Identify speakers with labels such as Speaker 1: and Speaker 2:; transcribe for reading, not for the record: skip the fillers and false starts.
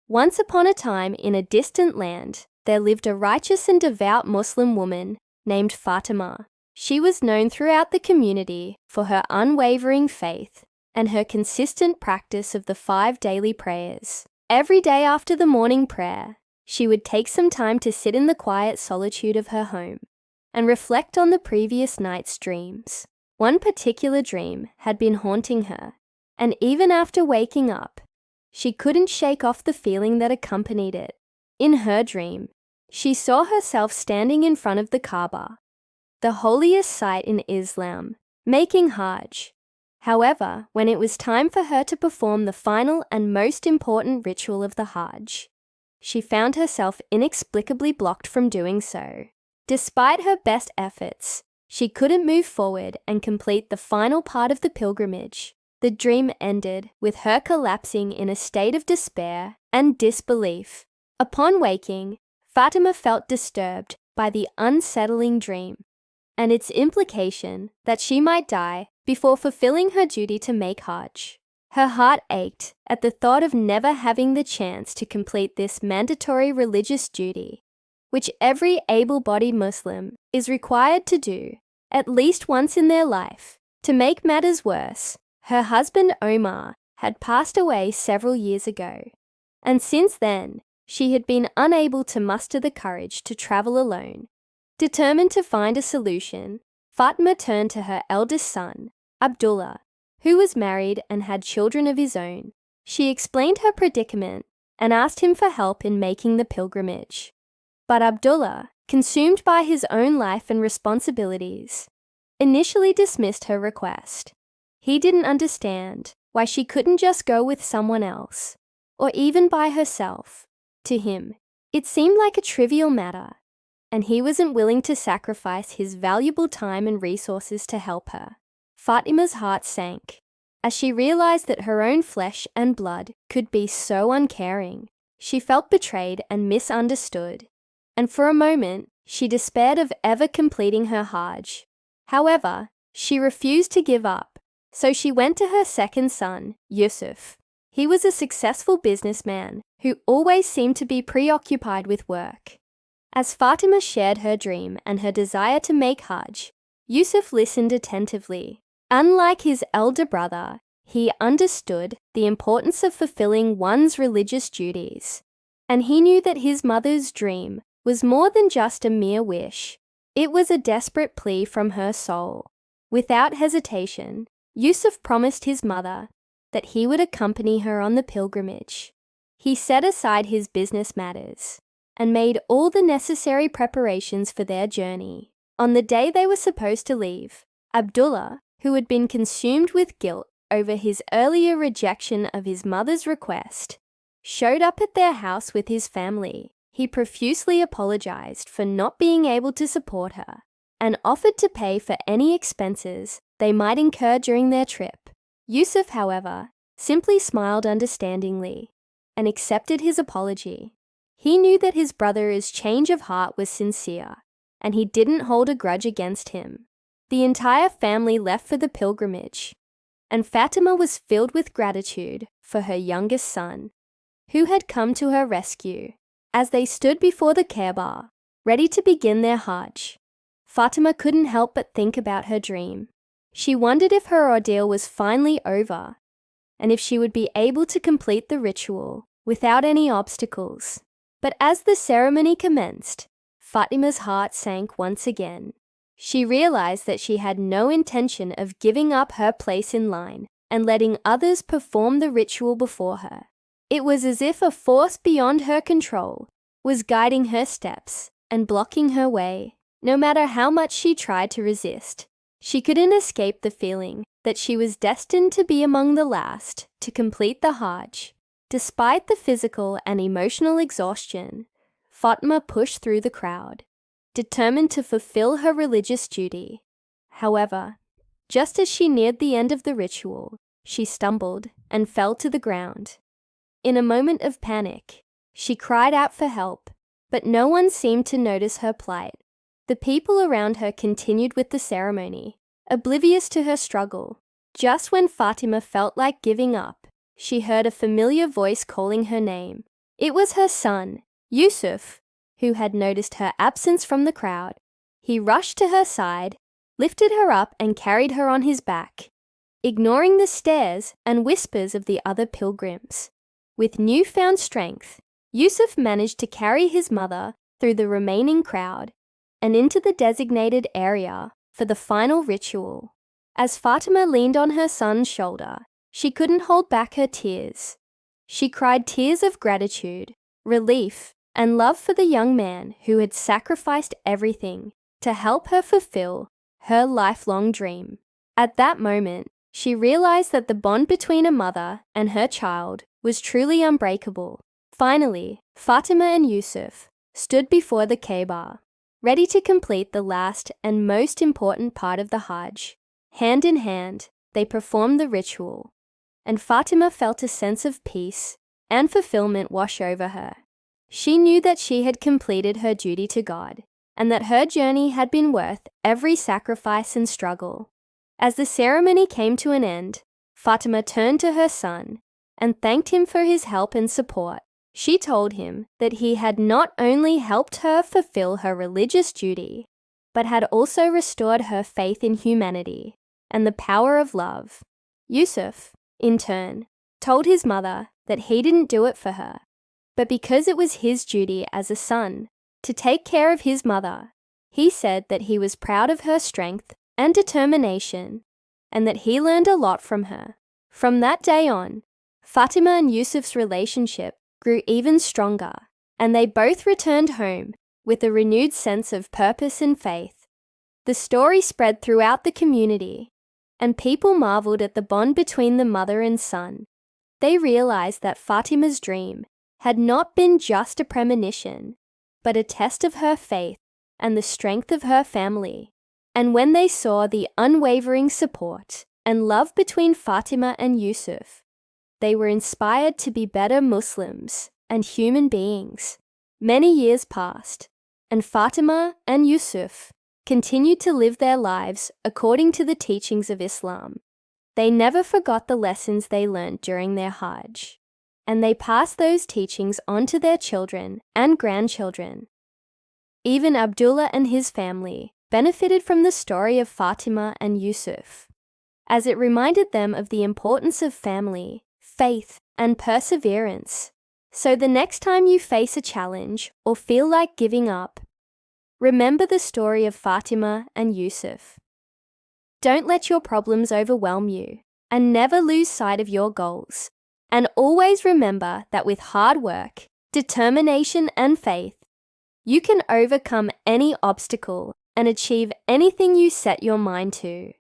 Speaker 1: Once upon a time in a distant land, there lived a righteous and devout Muslim woman named Fatima. She was known throughout the community for her unwavering faith and her consistent practice of the 5 daily prayers. Every day after the morning prayer, she would take some time to sit in the quiet solitude of her home and reflect on the previous night's dreams. One particular dream had been haunting her, and even after waking up, she couldn't shake off the feeling that accompanied it. In her dream, she saw herself standing in front of the Kaaba, the holiest site in Islam, making Hajj. However, when it was time for her to perform the final and most important ritual of the Hajj, she found herself inexplicably blocked from doing so. Despite her best efforts, she couldn't move forward and complete the final part of the pilgrimage. The dream ended with her collapsing in a state of despair and disbelief. Upon waking, Fatima felt disturbed by the unsettling dream and its implication that she might die before fulfilling her duty to make Hajj. Her heart ached at the thought of never having the chance to complete this mandatory religious duty, which every able-bodied Muslim is required to do at least once in their life. To make matters worse, her husband Omar had passed away several years ago, and since then, she had been unable to muster the courage to travel alone. Determined to find a solution, Fatima turned to her eldest son, Abdullah, who was married and had children of his own. She explained her predicament and asked him for help in making the pilgrimage. But Abdullah, consumed by his own life and responsibilities, initially dismissed her request. He didn't understand why she couldn't just go with someone else, or even by herself. To him, it seemed like a trivial matter, and he wasn't willing to sacrifice his valuable time and resources to help her. Fatima's heart sank as she realized that her own flesh and blood could be so uncaring. She felt betrayed and misunderstood, and for a moment, she despaired of ever completing her Hajj. However, she refused to give up, so she went to her second son, Yusuf. He was a successful businessman who always seemed to be preoccupied with work. As Fatima shared her dream and her desire to make Hajj, Yusuf listened attentively. Unlike his elder brother, he understood the importance of fulfilling one's religious duties, and he knew that his mother's dream was more than just a mere wish. It was a desperate plea from her soul. Without hesitation, Yusuf promised his mother that he would accompany her on the pilgrimage. He set aside his business matters and made all the necessary preparations for their journey. On the day they were supposed to leave, Abdullah, who had been consumed with guilt over his earlier rejection of his mother's request, showed up at their house with his family. He profusely apologized for not being able to support her and offered to pay for any expenses they might incur during their trip. Yusuf, however, simply smiled understandingly and accepted his apology. He knew that his brother's change of heart was sincere, and he didn't hold a grudge against him. The entire family left for the pilgrimage, and Fatima was filled with gratitude for her youngest son, who had come to her rescue. As they stood before the Kaaba, ready to begin their Hajj, Fatima couldn't help but think about her dream. She wondered if her ordeal was finally over, and if she would be able to complete the ritual without any obstacles. But as the ceremony commenced, Fatima's heart sank once again. She realized that she had no intention of giving up her place in line and letting others perform the ritual before her. It was as if a force beyond her control was guiding her steps and blocking her way. No matter how much she tried to resist, she couldn't escape the feeling that she was destined to be among the last to complete the Hajj. Despite the physical and emotional exhaustion, Fatima pushed through the crowd, determined to fulfill her religious duty. However, just as she neared the end of the ritual, she stumbled and fell to the ground. In a moment of panic, she cried out for help, but no one seemed to notice her plight. The people around her continued with the ceremony, oblivious to her struggle. Just when Fatima felt like giving up, she heard a familiar voice calling her name. It was her son, Yusuf, who had noticed her absence from the crowd. He rushed to her side, lifted her up and carried her on his back, ignoring the stares and whispers of the other pilgrims. With newfound strength, Yusuf managed to carry his mother through the remaining crowd and into the designated area for the final ritual. As Fatima leaned on her son's shoulder, she couldn't hold back her tears. She cried tears of gratitude, relief, and love for the young man who had sacrificed everything to help her fulfill her lifelong dream. At that moment, she realized that the bond between a mother and her child was truly unbreakable. Finally, Fatima and Yusuf stood before the Kaaba, ready to complete the last and most important part of the Hajj. Hand in hand, they performed the ritual, and Fatima felt a sense of peace and fulfillment wash over her. She knew that she had completed her duty to God, and that her journey had been worth every sacrifice and struggle. As the ceremony came to an end, Fatima turned to her son and thanked him for his help and support. She told him that he had not only helped her fulfill her religious duty, but had also restored her faith in humanity and the power of love. Yusuf, in turn, told his mother that he didn't do it for her, but because it was his duty as a son to take care of his mother. He said that he was proud of her strength and determination, and that he learned a lot from her. From that day on, Fatima and Yusuf's relationship grew even stronger, and they both returned home with a renewed sense of purpose and faith. The story spread throughout the community, and people marveled at the bond between the mother and son. They realized that Fatima's dream had not been just a premonition, but a test of her faith and the strength of her family. And when they saw the unwavering support and love between Fatima and Yusuf, they were inspired to be better Muslims and human beings. Many years passed, and Fatima and Yusuf continued to live their lives according to the teachings of Islam. They never forgot the lessons they learned during their Hajj, and they passed those teachings on to their children and grandchildren. Even Abdullah and his family benefited from the story of Fatima and Yusuf, as it reminded them of the importance of family, faith, and perseverance. So the next time you face a challenge or feel like giving up, remember the story of Fatima and Yusuf. Don't let your problems overwhelm you, and never lose sight of your goals. And always remember that with hard work, determination, and faith, you can overcome any obstacle and achieve anything you set your mind to.